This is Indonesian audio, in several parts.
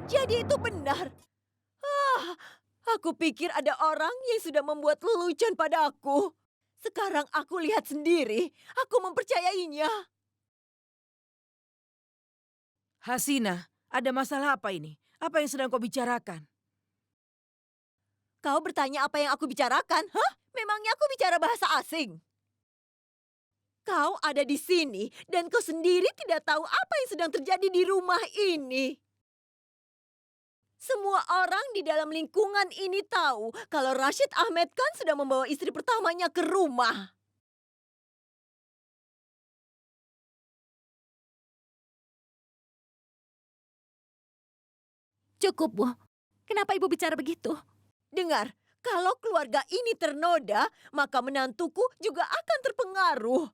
Jadi itu benar. Ah, aku pikir ada orang yang sudah membuat lelucon pada aku. Sekarang aku lihat sendiri, aku mempercayainya. Hasina, ada masalah apa ini? Apa yang sedang kau bicarakan? Kau bertanya apa yang aku bicarakan? Hah? Memangnya aku bicara bahasa asing? Kau ada di sini dan kau sendiri tidak tahu apa yang sedang terjadi di rumah ini. Semua orang di dalam lingkungan ini tahu kalau Rashid Ahmed Khan sudah membawa istri pertamanya ke rumah. Cukup, Bu. Kenapa Ibu bicara begitu? Dengar, kalau keluarga ini ternoda, maka menantuku juga akan terpengaruh.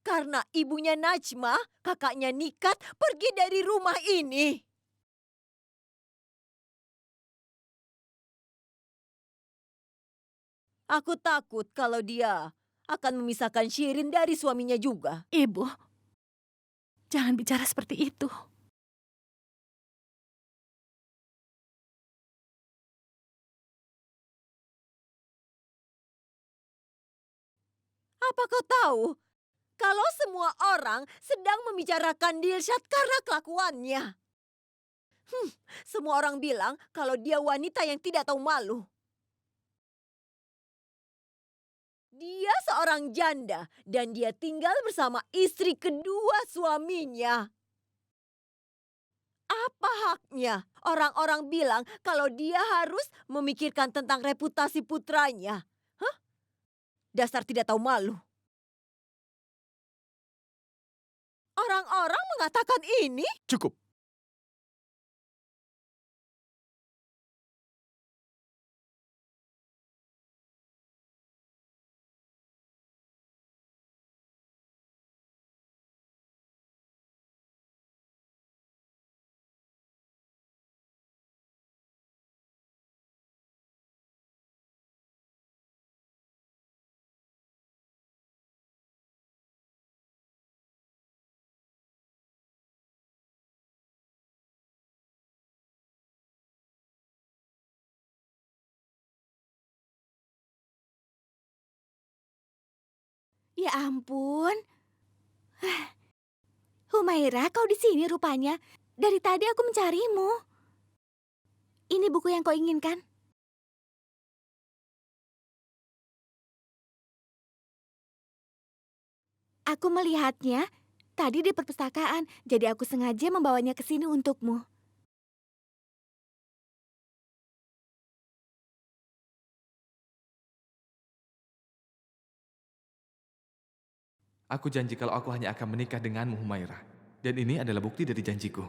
Karena ibunya Najma, kakaknya Nikat, pergi dari rumah ini. Aku takut kalau dia akan memisahkan Shirin dari suaminya juga. Ibu, jangan bicara seperti itu. Apa kau tahu? Kalau semua orang sedang membicarakan Dilshad karena kelakuannya. Semua orang bilang kalau dia wanita yang tidak tahu malu. Dia seorang janda dan dia tinggal bersama istri kedua suaminya. Apa haknya? Orang-orang bilang kalau dia harus memikirkan tentang reputasi putranya. Hah? Dasar tidak tahu malu. Orang-orang mengatakan ini. Cukup. Ya ampun. Humaira, kau di sini rupanya. Dari tadi aku mencarimu. Ini buku yang kau inginkan? Aku melihatnya tadi di perpustakaan, jadi aku sengaja membawanya ke sini untukmu. Aku janji kalau aku hanya akan menikah denganmu, Humaira. Dan ini adalah bukti dari janjiku.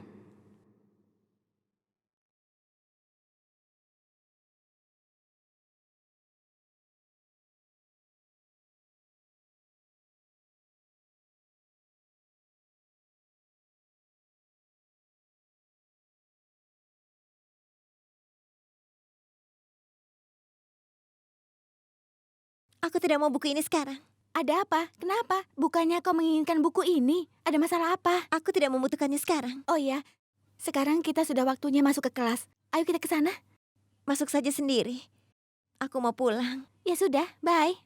Aku tidak mau buku ini sekarang. Ada apa? Kenapa? Bukannya kau menginginkan buku ini? Ada masalah apa? Aku tidak membutuhkannya sekarang. Oh ya, sekarang kita sudah waktunya masuk ke kelas. Ayo kita ke sana. Masuk saja sendiri. Aku mau pulang. Ya sudah, bye.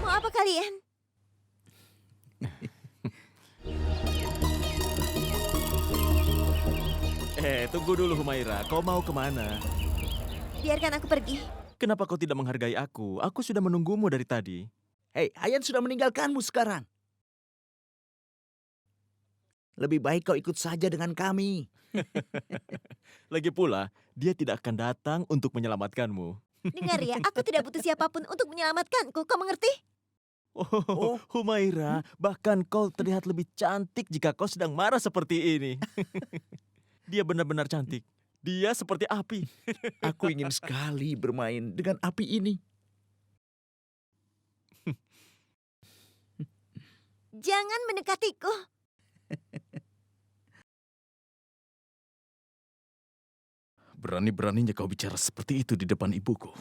Mau apa kalian? Tunggu dulu Humaira, kau mau kemana? Biarkan aku pergi. Kenapa kau tidak menghargai aku? Aku sudah menunggumu dari tadi. Hei, Hayan sudah meninggalkanmu sekarang. Lebih baik kau ikut saja dengan kami. Lagi pula, dia tidak akan datang untuk menyelamatkanmu. Dengar ya, aku tidak butuh siapapun untuk menyelamatkanku. Kau mengerti? Oh, Humaira, bahkan kau terlihat lebih cantik jika kau sedang marah seperti ini. Dia benar-benar cantik. Dia seperti api. Aku ingin sekali bermain dengan api ini. Jangan mendekatiku. Berani-beraninya kau bicara seperti itu di depan ibuku.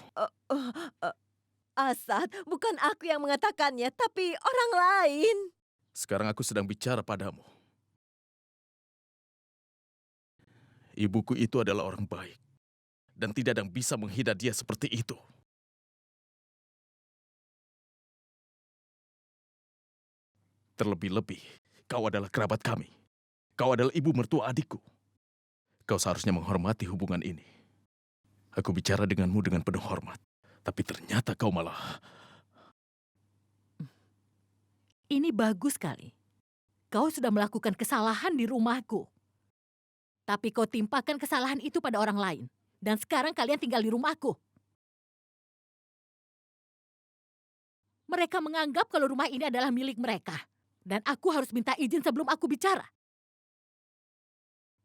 Asad, bukan aku yang mengatakannya, tapi orang lain. Sekarang aku sedang bicara padamu. Ibuku itu adalah orang baik. Dan tidak ada yang bisa menghina dia seperti itu. Terlebih-lebih, kau adalah kerabat kami. Kau adalah ibu mertua adikku. Kau seharusnya menghormati hubungan ini. Aku bicara denganmu dengan penuh hormat. Tapi ternyata kau malah... Ini bagus sekali. Kau sudah melakukan kesalahan di rumahku. Tapi kau timpakan kesalahan itu pada orang lain. Dan sekarang kalian tinggal di rumahku. Mereka menganggap kalau rumah ini adalah milik mereka. Dan aku harus minta izin sebelum aku bicara.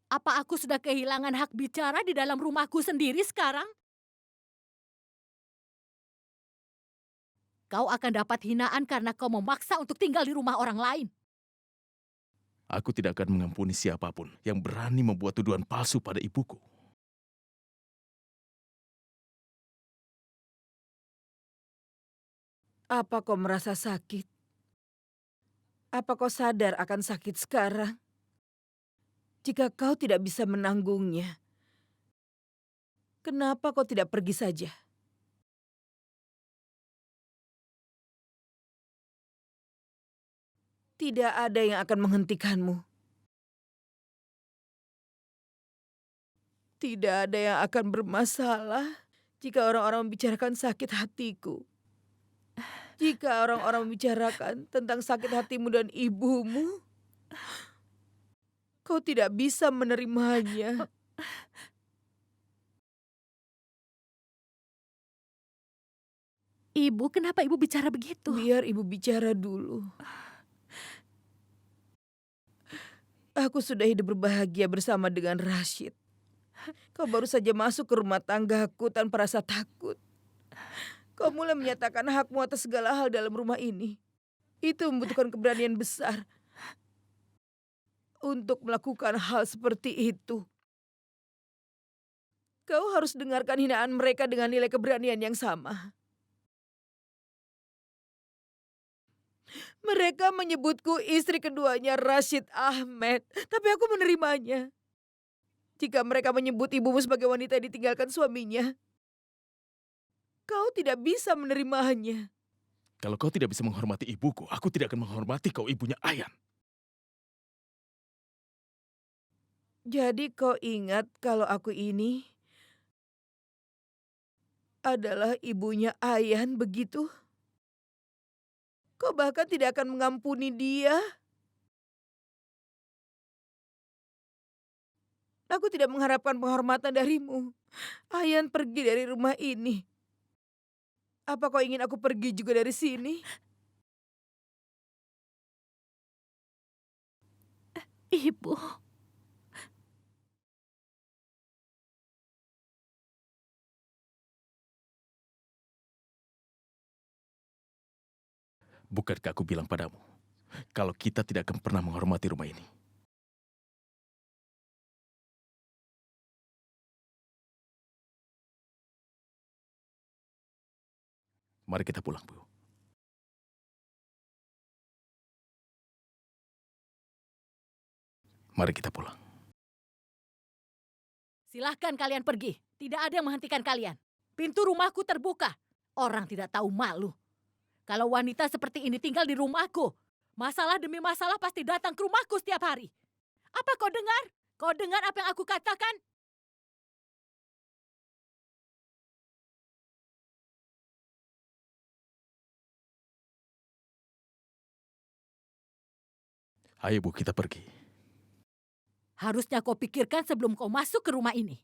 Apa aku sudah kehilangan hak bicara di dalam rumahku sendiri sekarang? Kau akan dapat hinaan karena kau memaksa untuk tinggal di rumah orang lain. Aku tidak akan mengampuni siapapun yang berani membuat tuduhan palsu pada ibuku. Apa kau merasa sakit? Apa kau sadar akan sakit sekarang? Jika kau tidak bisa menanggungnya, kenapa kau tidak pergi saja? Tidak ada yang akan menghentikanmu. Tidak ada yang akan bermasalah jika orang-orang membicarakan sakit hatiku. Jika orang-orang membicarakan tentang sakit hatimu dan ibumu, kau tidak bisa menerimanya. Ibu, kenapa ibu bicara begitu? Biar ibu bicara dulu. Aku sudah hidup berbahagia bersama dengan Rashid. Kau baru saja masuk ke rumah tanggaku tanpa rasa takut. Kau mulai menyatakan hakmu atas segala hal dalam rumah ini. Itu membutuhkan keberanian besar untuk melakukan hal seperti itu. Kau harus dengarkan hinaan mereka dengan nilai keberanian yang sama. Mereka menyebutku istri keduanya Rashid Ahmed, tapi aku menerimanya. Jika mereka menyebut ibumu sebagai wanita yang ditinggalkan suaminya, kau tidak bisa menerimanya. Kalau kau tidak bisa menghormati ibuku, aku tidak akan menghormati kau ibunya Ayan. Jadi kau ingat kalau aku ini adalah ibunya Ayan, begitu? Kau bahkan tidak akan mengampuni dia. Aku tidak mengharapkan penghormatan darimu. Ayan pergi dari rumah ini. Apa kau ingin aku pergi juga dari sini? Ibu. Bukankah aku bilang padamu, kalau kita tidak akan pernah menghormati rumah ini? Mari kita pulang, Bu. Mari kita pulang. Silahkan kalian pergi. Tidak ada yang menghentikan kalian. Pintu rumahku terbuka. Orang tidak tahu malu. Kalau wanita seperti ini tinggal di rumahku, masalah demi masalah pasti datang ke rumahku setiap hari. Apa kau dengar? Kau dengar apa yang aku katakan? Ayo, Bu, kita pergi. Harusnya kau pikirkan sebelum kau masuk ke rumah ini.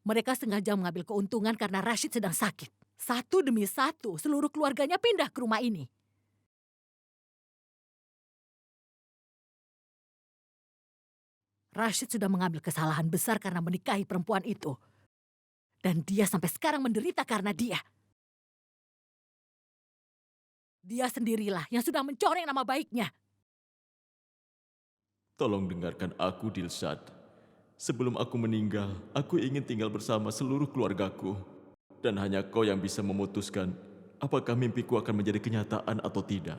Mereka sengaja mengambil keuntungan karena Rashid sedang sakit. Satu demi satu, seluruh keluarganya pindah ke rumah ini. Rashid sudah mengambil kesalahan besar karena menikahi perempuan itu. Dan dia sampai sekarang menderita karena dia. Dia sendirilah yang sudah mencoreng nama baiknya. Tolong dengarkan aku, Dilshad. Sebelum aku meninggal, aku ingin tinggal bersama seluruh keluargaku. Dan hanya kau yang bisa memutuskan apakah mimpiku akan menjadi kenyataan atau tidak.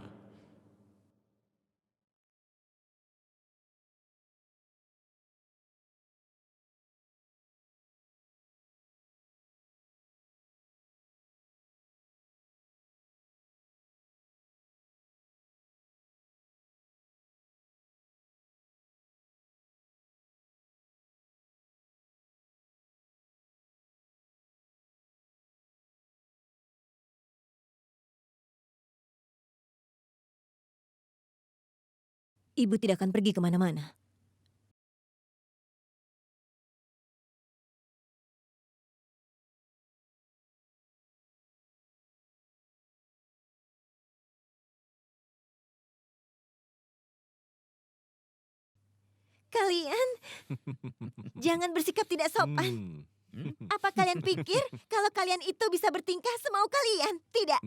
Ibu tidak akan pergi kemana-mana. Kalian jangan bersikap tidak sopan. Apa kalian pikir kalau kalian itu bisa bertingkah semau kalian? Tidak.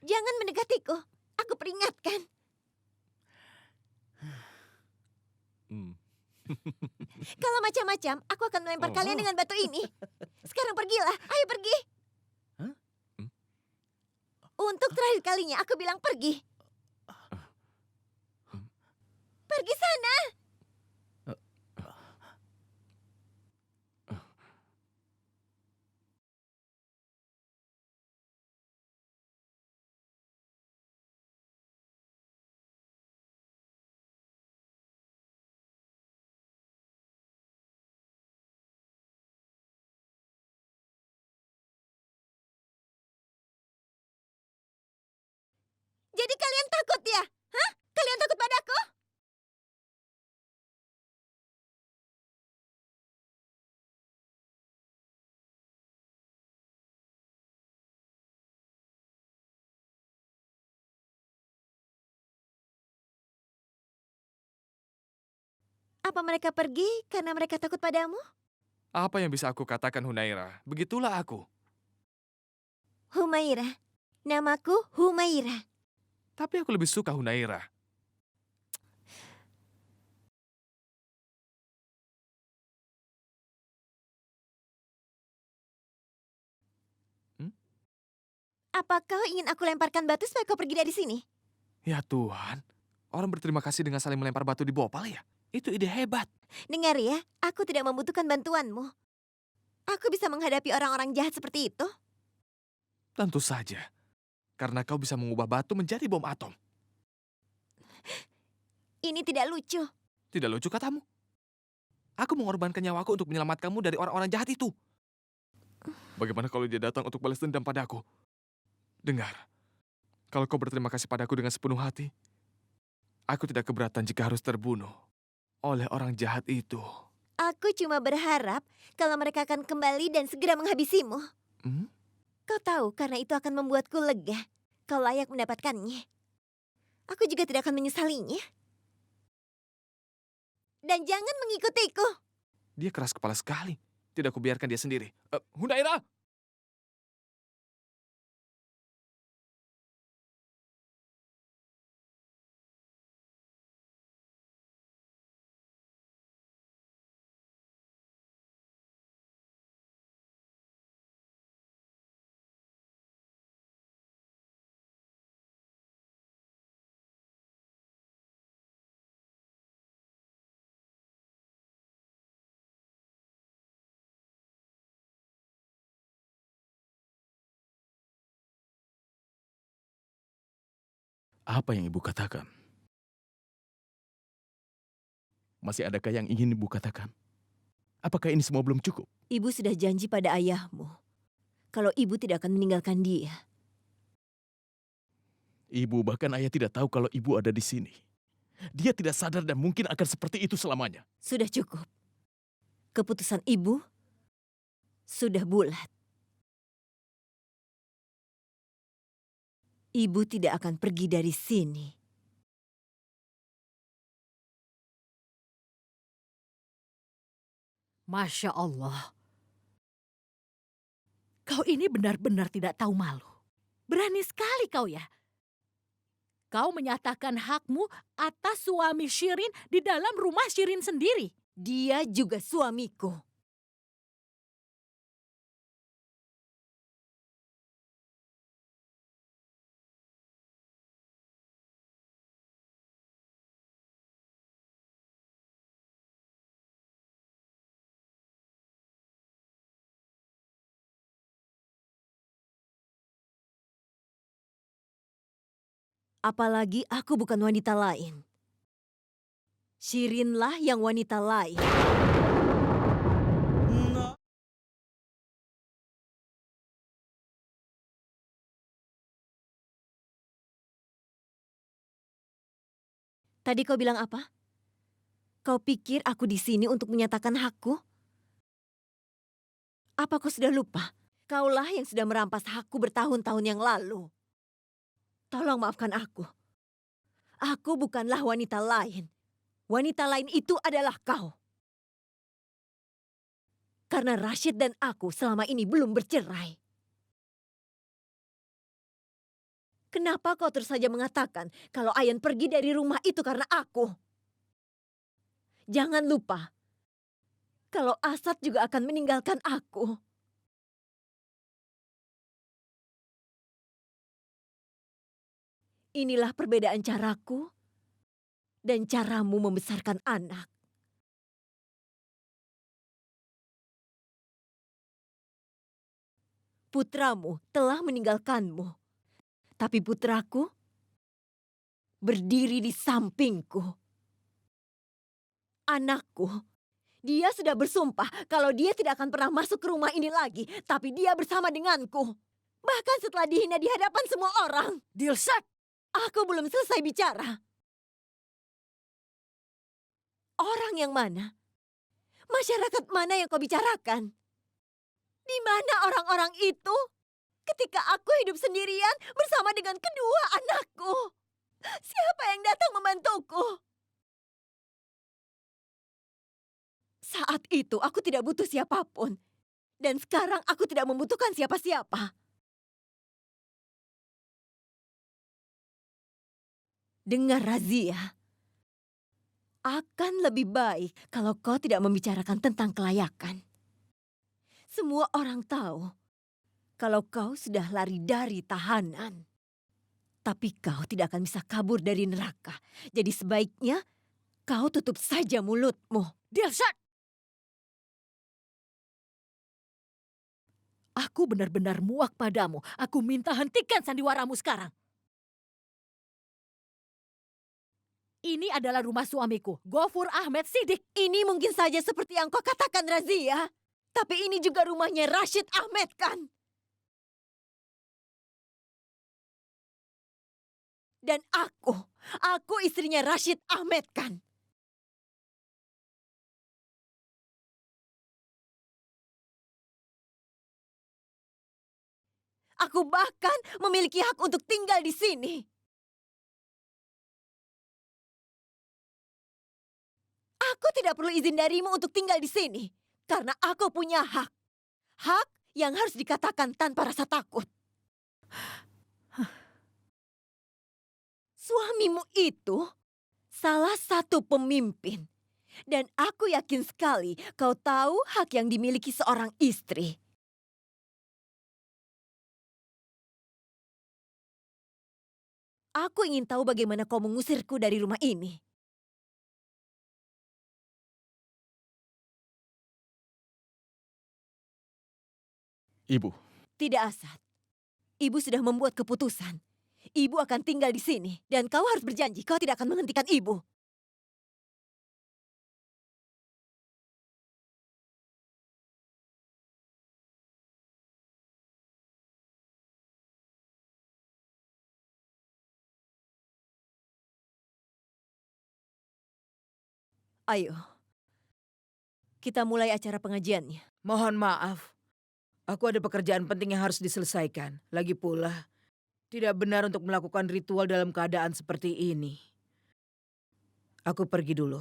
Jangan mendekatiku. Aku peringatkan. Kalau macam-macam, aku akan melempar kalian dengan batu ini. Sekarang pergilah. Ayo pergi. Untuk terakhir kalinya, aku bilang pergi. Pergi sana. Jadi kalian takut ya? Hah? Kalian takut padaku? Apa mereka pergi karena mereka takut padamu? Apa yang bisa aku katakan, Hunaira? Begitulah aku. Humaira. Namaku Humaira. Tapi aku lebih suka Hunaira. Apa kau ingin aku lemparkan batu supaya kau pergi dari sini? Ya Tuhan, orang berterima kasih dengan saling melempar batu di bopal ya? Itu ide hebat. Dengar ya, aku tidak membutuhkan bantuanmu. Aku bisa menghadapi orang-orang jahat seperti itu. Tentu saja. Karena kau bisa mengubah batu menjadi bom atom. Ini tidak lucu. Tidak lucu katamu? Aku mengorbankan nyawaku untuk menyelamatkanmu dari orang-orang jahat itu. Bagaimana kalau dia datang untuk balas dendam padaku? Dengar, kalau kau berterima kasih padaku dengan sepenuh hati, aku tidak keberatan jika harus terbunuh oleh orang jahat itu. Aku cuma berharap kalau mereka akan kembali dan segera menghabisimu. Kau tahu, karena itu akan membuatku lega. Kau layak mendapatkannya. Aku juga tidak akan menyesalinya. Dan jangan mengikutiku. Dia keras kepala sekali. Tidak kubiarkan dia sendiri. Hunaira! Apa yang ibu katakan? Masih adakah yang ingin ibu katakan? Apakah ini semua belum cukup? Ibu sudah janji pada ayahmu. Kalau ibu tidak akan meninggalkan dia. Ibu, bahkan ayah tidak tahu kalau ibu ada di sini. Dia tidak sadar dan mungkin akan seperti itu selamanya. Sudah cukup. Keputusan ibu sudah bulat. Ibu tidak akan pergi dari sini. Masya Allah. Kau ini benar-benar tidak tahu malu. Berani sekali kau ya. Kau menyatakan hakmu atas suami Shirin di dalam rumah Shirin sendiri. Dia juga suamiku. Apalagi aku bukan wanita lain. Shirinlah yang wanita lain. Tadi kau bilang apa? Kau pikir aku di sini untuk menyatakan hakku? Apa kau sudah lupa? Kaulah yang sudah merampas hakku bertahun-tahun yang lalu. Tolong maafkan aku. Aku bukanlah wanita lain. Wanita lain itu adalah kau. Karena Rashid dan aku selama ini belum bercerai. Kenapa kau terus saja mengatakan kalau Ayan pergi dari rumah itu karena aku? Jangan lupa, kalau Asad juga akan meninggalkan aku. Inilah perbedaan caraku dan caramu membesarkan anak. Putramu telah meninggalkanmu. Tapi putraku berdiri di sampingku. Anakku, dia sudah bersumpah kalau dia tidak akan pernah masuk ke rumah ini lagi. Tapi dia bersama denganku. Bahkan setelah dihina di hadapan semua orang. Dilsat! Aku belum selesai bicara. Orang yang mana? Masyarakat mana yang kau bicarakan? Di mana orang-orang itu? Ketika aku hidup sendirian bersama dengan kedua anakku. Siapa yang datang membantuku? Saat itu aku tidak butuh siapapun. Dan sekarang aku tidak membutuhkan siapa-siapa. Dengar Razia. Akan lebih baik kalau kau tidak membicarakan tentang kelayakan. Semua orang tahu kalau kau sudah lari dari tahanan. Tapi kau tidak akan bisa kabur dari neraka. Jadi sebaiknya kau tutup saja mulutmu. Dilsat! Aku benar-benar muak padamu. Aku minta hentikan sandiwaramu sekarang. Ini adalah rumah suamiku, Gofur Ahmed Siddiq. Ini mungkin saja seperti yang kau katakan, Razia. Tapi ini juga rumahnya Rashid Ahmed, kan? Dan aku istrinya Rashid Ahmed, kan? Aku bahkan memiliki hak untuk tinggal di sini. Aku tidak perlu izin darimu untuk tinggal di sini. Karena aku punya hak. Hak yang harus dikatakan tanpa rasa takut. Suamimu itu salah satu pemimpin. Dan aku yakin sekali kau tahu hak yang dimiliki seorang istri. Aku ingin tahu bagaimana kau mengusirku dari rumah ini. Ibu, Tidak, Asad. Ibu sudah membuat keputusan. Ibu akan tinggal di sini. Dan kau harus berjanji kau tidak akan menghentikan ibu. Ayo. Kita mulai acara pengajiannya. Mohon maaf. Aku ada pekerjaan penting yang harus diselesaikan. Lagi pula, Tidak benar untuk melakukan ritual dalam keadaan seperti ini. Aku pergi dulu.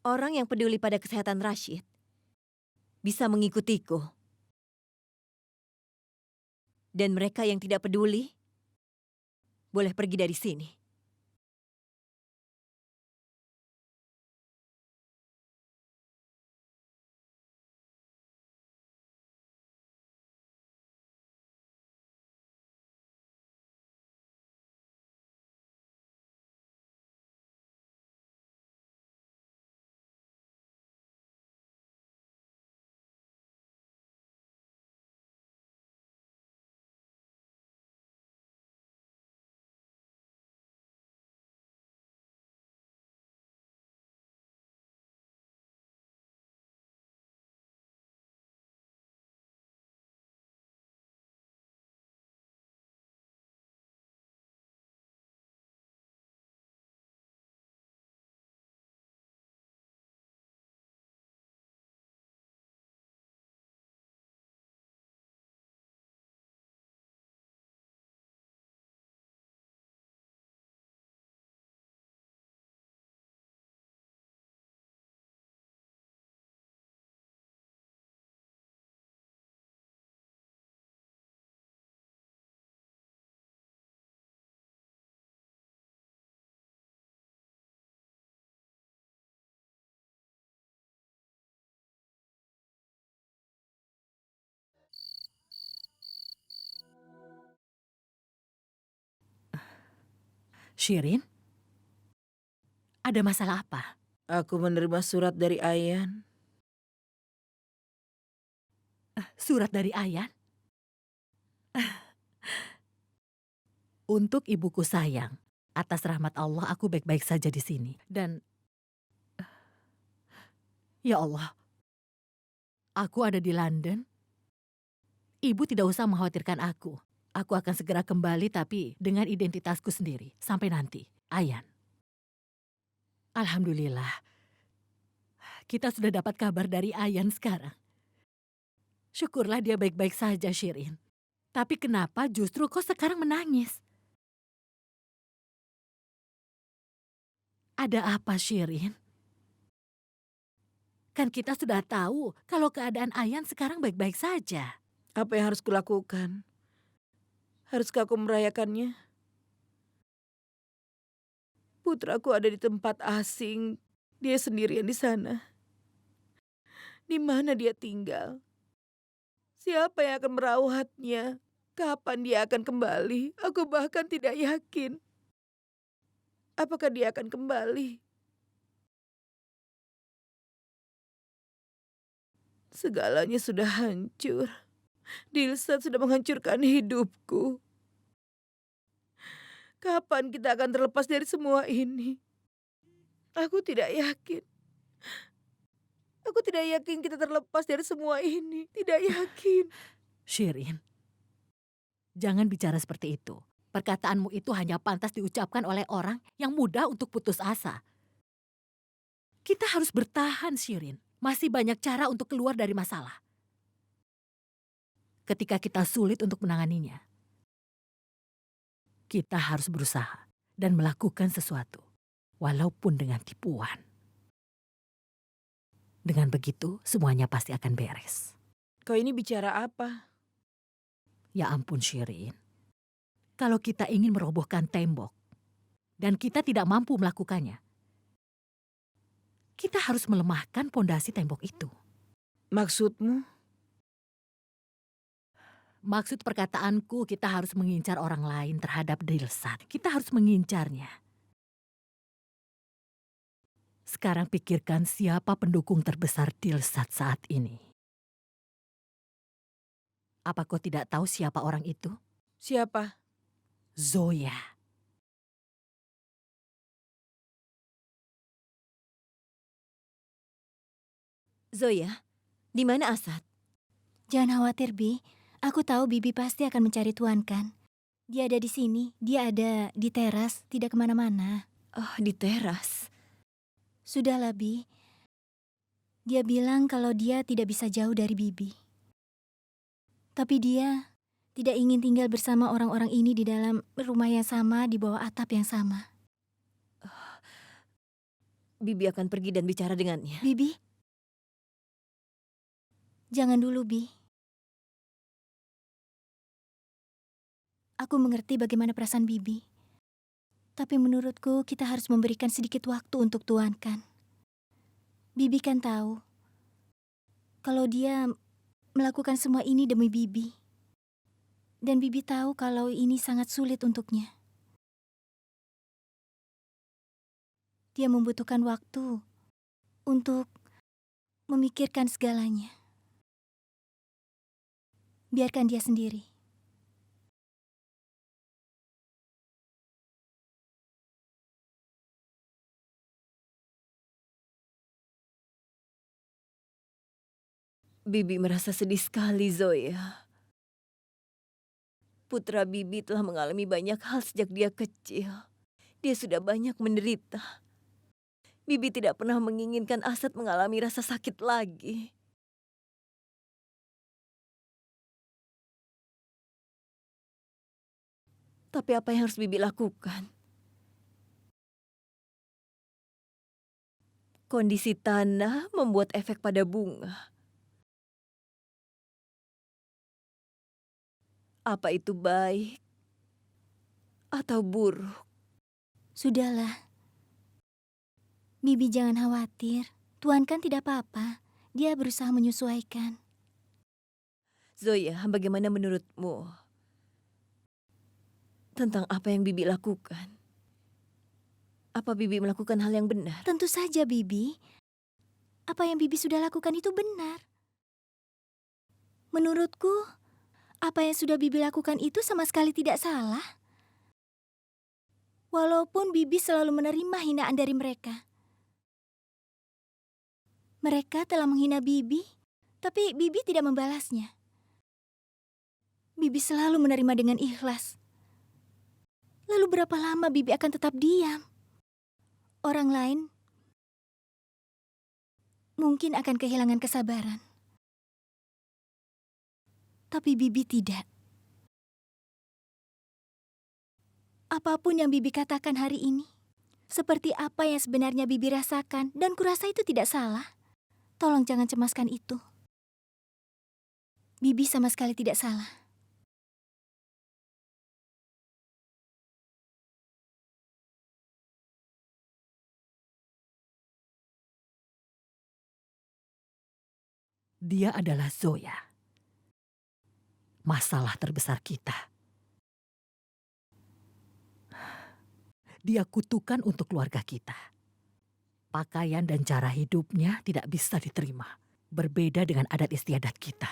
Orang yang peduli pada kesehatan Rashid bisa mengikutiku. Dan mereka yang tidak peduli boleh pergi dari sini. Shirin, ada masalah apa? Aku menerima surat dari Ayan. Surat dari Ayan? Untuk ibuku sayang, atas rahmat Allah aku baik-baik saja di sini. Dan, ya Allah, aku ada di London. Ibu tidak usah mengkhawatirkan aku. Aku akan segera kembali tapi dengan identitasku sendiri. Sampai nanti, Ayan. Alhamdulillah, kita sudah dapat kabar dari Ayan sekarang. Syukurlah dia baik-baik saja, Shirin. Tapi kenapa justru kau sekarang menangis? Ada apa, Shirin? Kan kita sudah tahu kalau keadaan Ayan sekarang baik-baik saja. Apa yang harus kulakukan? Haruskah aku merayakannya? Putraku ada di tempat asing. Dia sendirian di sana. Di mana dia tinggal? Siapa yang akan merawatnya? Kapan dia akan kembali? Aku bahkan tidak yakin. Apakah dia akan kembali? Segalanya sudah hancur. Dilsat sudah menghancurkan hidupku. Kapan kita akan terlepas dari semua ini? Aku tidak yakin. Aku tidak yakin kita terlepas dari semua ini. Tidak yakin. Shirin, jangan bicara seperti itu. Perkataanmu itu hanya pantas diucapkan oleh orang yang mudah untuk putus asa. Kita harus bertahan, Shirin. Masih banyak cara untuk keluar dari masalah. Ketika kita sulit untuk menanganinya, kita harus berusaha dan melakukan sesuatu, walaupun dengan tipuan. Dengan begitu, semuanya pasti akan beres. Kau ini bicara apa? Ya ampun, Shirin. Kalau kita ingin merobohkan tembok, dan kita tidak mampu melakukannya, kita harus melemahkan pondasi tembok itu. Maksudmu? Maksud perkataanku, kita harus mengincar orang lain terhadap Dilsat. Kita harus mengincarnya. Sekarang pikirkan siapa pendukung terbesar Dilsat saat ini. Apa kau tidak tahu siapa orang itu? Siapa? Zoya. Zoya, di mana Asad? Jangan khawatir, Bi. Aku tahu Bibi pasti akan mencari Tuan kan. Dia ada di sini, dia ada di teras, tidak kemana-mana. Oh, di teras. Sudahlah, Bi. Dia bilang kalau dia tidak bisa jauh dari Bibi. Tapi dia tidak ingin tinggal bersama orang-orang ini di dalam rumah yang sama, di bawah atap yang sama. Bibi akan pergi dan bicara dengannya. Bibi, jangan dulu, Bi. Aku mengerti bagaimana perasaan Bibi. Tapi menurutku kita harus memberikan sedikit waktu untuk tuankan. Bibi kan tahu kalau dia melakukan semua ini demi Bibi. Dan Bibi tahu kalau ini sangat sulit untuknya. Dia membutuhkan waktu untuk memikirkan segalanya. Biarkan dia sendiri. Bibi merasa sedih sekali, Zoya. Putra Bibi telah mengalami banyak hal sejak dia kecil. Dia sudah banyak menderita. Bibi tidak pernah menginginkan Asad mengalami rasa sakit lagi. Tapi apa yang harus Bibi lakukan? Kondisi tanah membuat efek pada bunga. Apa itu baik atau buruk? Sudahlah. Bibi jangan khawatir. Tuan kan tidak apa-apa. Dia berusaha menyesuaikan. Zoya, bagaimana menurutmu tentang apa yang Bibi lakukan? Apa Bibi melakukan hal yang benar? Tentu saja, Bibi. Apa yang Bibi sudah lakukan itu benar. Menurutku, apa yang sudah Bibi lakukan itu sama sekali tidak salah. Walaupun Bibi selalu menerima hinaan dari mereka. Mereka telah menghina Bibi, tapi Bibi tidak membalasnya. Bibi selalu menerima dengan ikhlas. Lalu berapa lama Bibi akan tetap diam? Orang lain mungkin akan kehilangan kesabaran. Tapi Bibi tidak. Apapun yang Bibi katakan hari ini, seperti apa yang sebenarnya Bibi rasakan, dan kurasa itu tidak salah. Tolong jangan cemaskan itu. Bibi sama sekali tidak salah. Dia adalah Zoya. Masalah terbesar kita. Dia kutukan untuk keluarga kita. Pakaian dan cara hidupnya tidak bisa diterima. Berbeda dengan adat istiadat kita.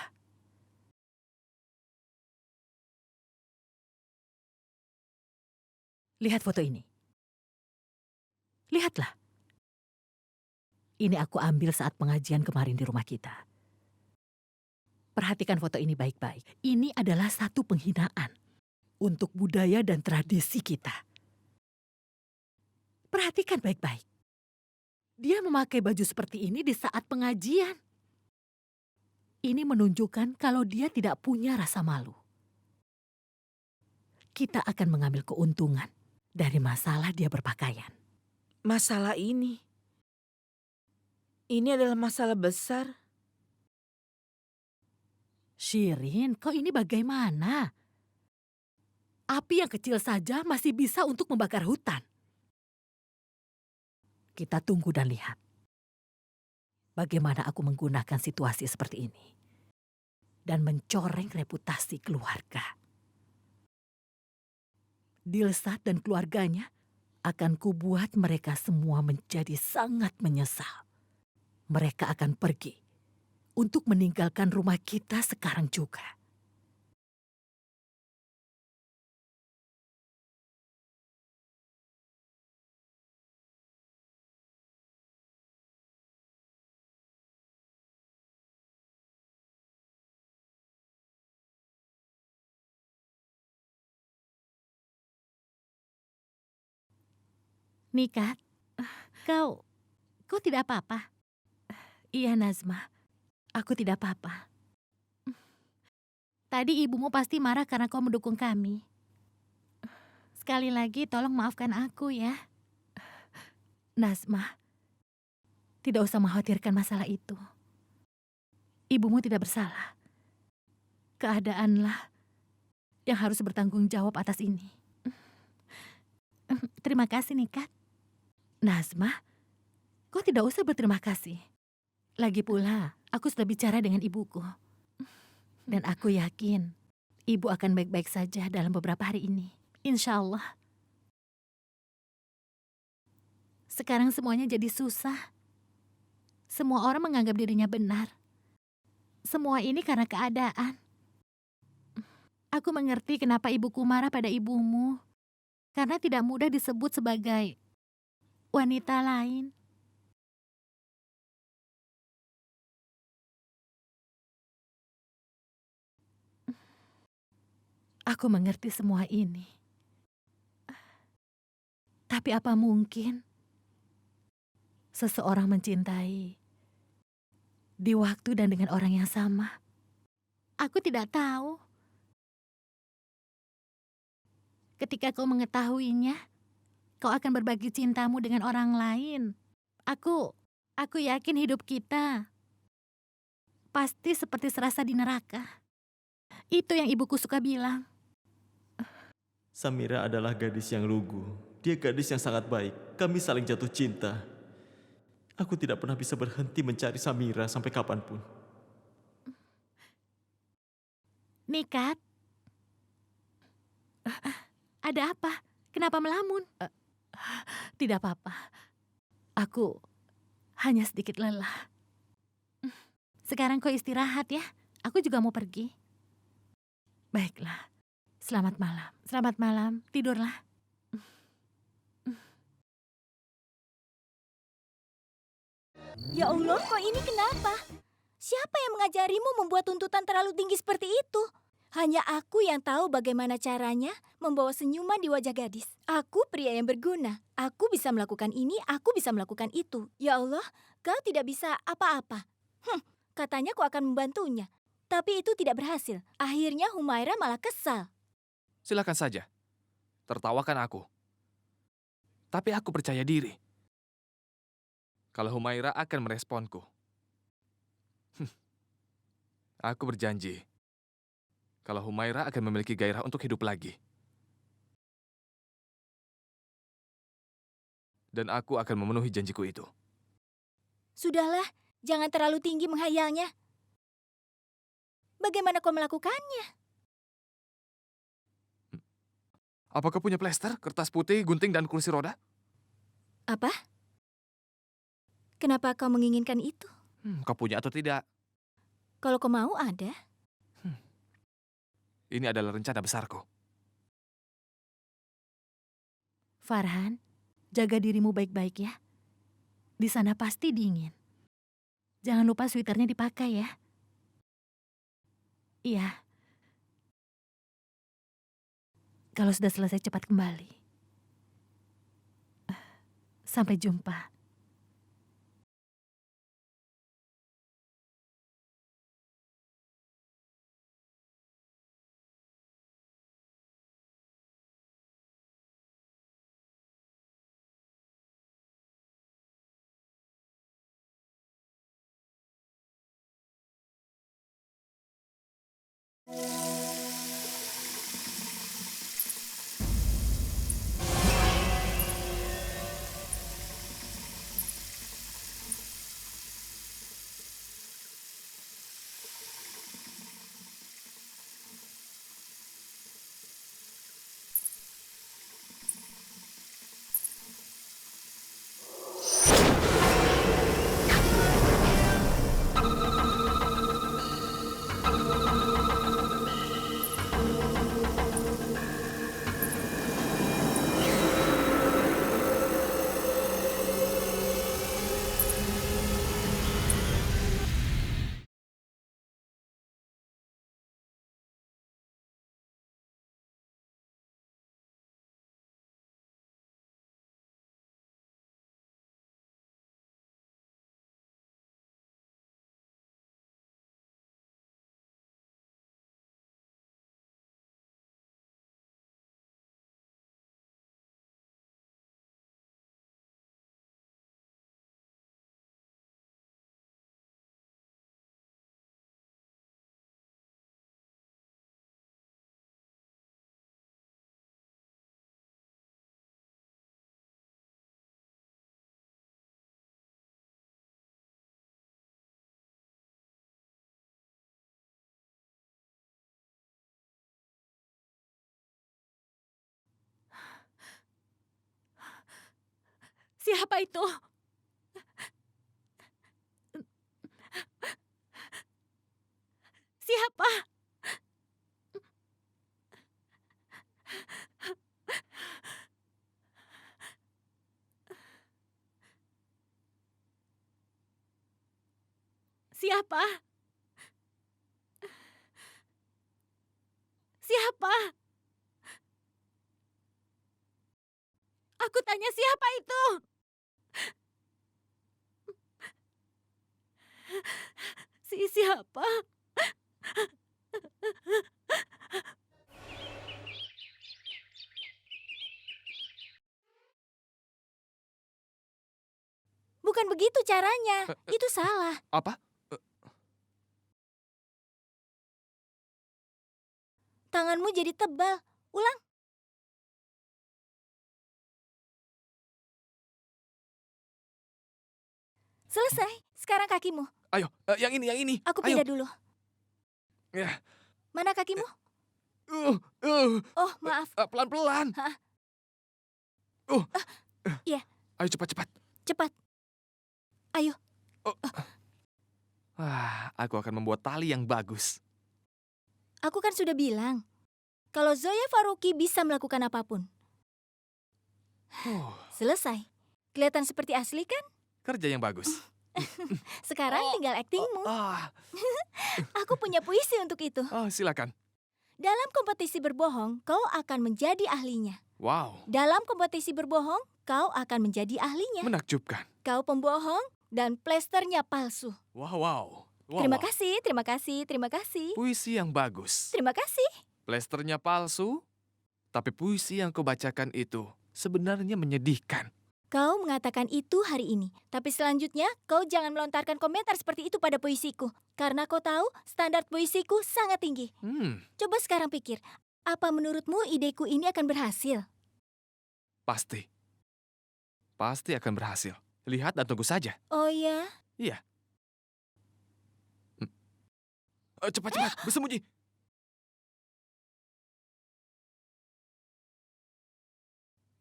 Lihat foto ini. Lihatlah. Ini aku ambil saat pengajian kemarin di rumah kita. Perhatikan foto ini baik-baik. Ini adalah satu penghinaan untuk budaya dan tradisi kita. Perhatikan baik-baik. Dia memakai baju seperti ini di saat pengajian. Ini menunjukkan kalau dia tidak punya rasa malu. Kita akan mengambil keuntungan dari masalah dia berpakaian. Masalah ini adalah masalah besar. Shirin, kau ini bagaimana? Api yang kecil saja masih bisa untuk membakar hutan. Kita tunggu dan lihat. Bagaimana aku menggunakan situasi seperti ini. Dan mencoreng reputasi keluarga. Dilsat dan keluarganya akan kubuat mereka semua menjadi sangat menyesal. Mereka akan pergi untuk meninggalkan rumah kita sekarang juga. Nikat, kau tidak apa-apa? Iya, Nazma. Aku tidak apa-apa. Tadi ibumu pasti marah karena kau mendukung kami. Sekali lagi tolong maafkan aku ya. Nazma, tidak usah mengkhawatirkan masalah itu. Ibumu tidak bersalah. Keadaanlah yang harus bertanggung jawab atas ini. Terima kasih, Nikat. Nazma, kau tidak usah berterima kasih. Lagi pula, aku sudah bicara dengan ibuku. Dan aku yakin, ibu akan baik-baik saja dalam beberapa hari ini. Insya Allah. Sekarang semuanya jadi susah. Semua orang menganggap dirinya benar. Semua ini karena keadaan. Aku mengerti kenapa ibuku marah pada ibumu. Karena tidak mudah disebut sebagai wanita lain. Aku mengerti semua ini. Tapi apa mungkin seseorang mencintai di waktu dan dengan orang yang sama? Aku tidak tahu. Ketika kau mengetahuinya, kau akan berbagi cintamu dengan orang lain. Aku yakin hidup kita pasti seperti serasa di neraka. Itu yang ibuku suka bilang. Samira adalah gadis yang lugu. Dia gadis yang sangat baik. Kami saling jatuh cinta. Aku tidak pernah bisa berhenti mencari Samira sampai kapanpun. Nikat, ada apa? Kenapa melamun? Tidak apa-apa. Aku hanya sedikit lelah. Sekarang kau istirahat ya. Aku juga mau pergi. Baiklah. Selamat malam. Selamat malam. Tidurlah. Ya Allah, kok ini kenapa? Siapa yang mengajarimu membuat tuntutan terlalu tinggi seperti itu? Hanya aku yang tahu bagaimana caranya membawa senyuman di wajah gadis. Aku pria yang berguna. Aku bisa melakukan ini, aku bisa melakukan itu. Ya Allah, kau tidak bisa apa-apa. Katanya kau akan membantunya. Tapi itu tidak berhasil. Akhirnya Humaira malah kesal. Silakan saja. Tertawakan aku. Tapi aku percaya diri. Kalau Humaira akan meresponku. Aku berjanji. Kalau Humaira akan memiliki gairah untuk hidup lagi. Dan aku akan memenuhi janjiku itu. Sudahlah, jangan terlalu tinggi menghayalnya. Bagaimana kau melakukannya? Apakah punya plester, kertas putih, gunting, dan kursi roda? Apa? Kenapa kau menginginkan itu? Kau punya atau tidak? Kalau kau mau, ada. Ini adalah rencana besarku. Farhan, jaga dirimu baik-baik ya. Di sana pasti dingin. Jangan lupa sweaternya dipakai ya. Iya. Kalau sudah selesai cepat kembali. Sampai jumpa. Siapa itu? Siapa? Siapa? Siapa? Aku tanya siapa itu? Siapa? Bukan begitu caranya. Itu salah. Apa? Tanganmu jadi tebal. Ulang. Selesai. Sekarang kakimu. Ayo, yang ini. Aku Ayo. pindah dulu. Ya. Mana kakimu? Uh, uh, Oh, maaf. Pelan-pelan. Hah? Iya. Ayo cepat-cepat. Cepat. Ayo. Aku akan membuat tali yang bagus. Aku kan sudah bilang. Kalau Zoya Faruqi bisa melakukan apapun. Selesai. Kelihatan seperti asli kan? Kerja yang bagus. Sekarang tinggal aktingmu. Aku punya puisi untuk itu. Silakan. Dalam kompetisi berbohong, kau akan menjadi ahlinya. Wow, Dalam kompetisi berbohong, kau akan menjadi ahlinya. menakjubkan. Kau pembohong dan plesternya palsu. Wow. Terima kasih, terima kasih, terima kasih. Puisi yang bagus. Terima kasih. Plesternya palsu, tapi puisi yang kau bacakan itu sebenarnya menyedihkan. Kau mengatakan itu hari ini, tapi selanjutnya kau jangan melontarkan komentar seperti itu pada puisiku. Karena kau tahu standar puisiku sangat tinggi. Coba sekarang pikir, apa menurutmu ideku ini akan berhasil? Pasti. Pasti akan berhasil. Lihat dan tunggu saja. Oh ya? Iya. Cepat, bersembunyi.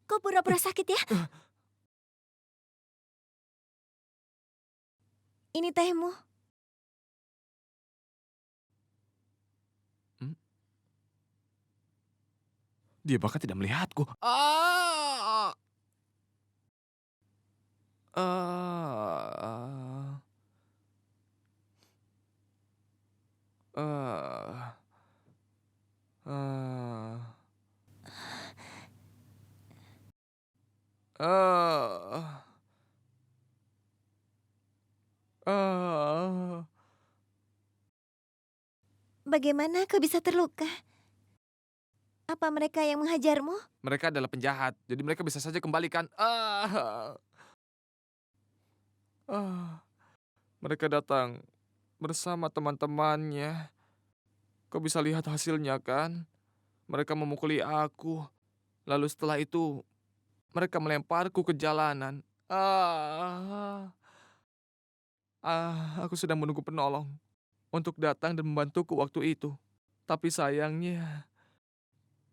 Kau pura-pura sakit ya? Ini tehmu. Dia bahkan tidak melihatku. Bagaimana kau bisa terluka? Apa mereka yang menghajarmu? Mereka adalah penjahat, jadi mereka bisa saja kembalikan. Mereka datang bersama teman-temannya. Kau bisa lihat hasilnya kan? Mereka memukuli aku. Lalu setelah itu, mereka melemparku ke jalanan. Aku sedang menunggu penolong untuk datang dan membantuku waktu itu. Tapi sayangnya,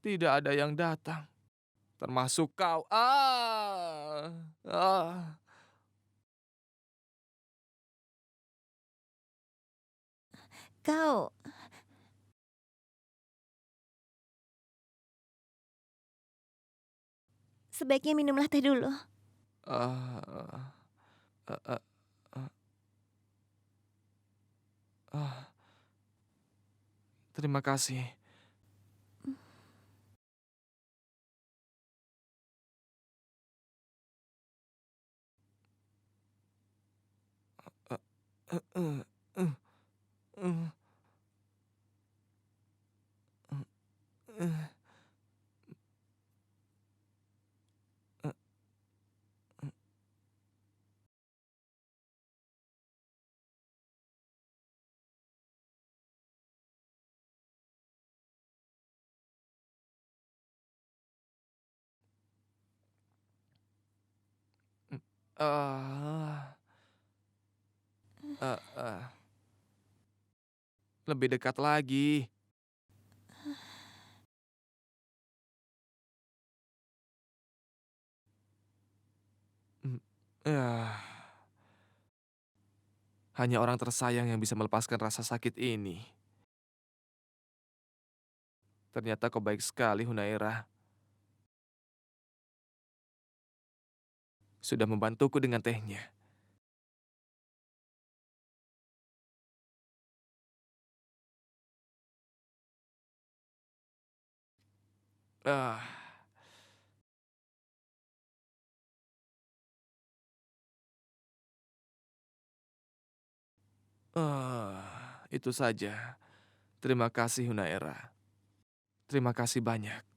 tidak ada yang datang. Termasuk kau. Kau... Sebaiknya minumlah teh dulu. Terima kasih. Lebih dekat lagi. Ah, hanya orang tersayang yang bisa melepaskan rasa sakit ini. Ternyata kau baik sekali, Hunaira. Sudah membantuku dengan tehnya. Ah, itu saja. Terima kasih, Hunaira. Terima kasih banyak.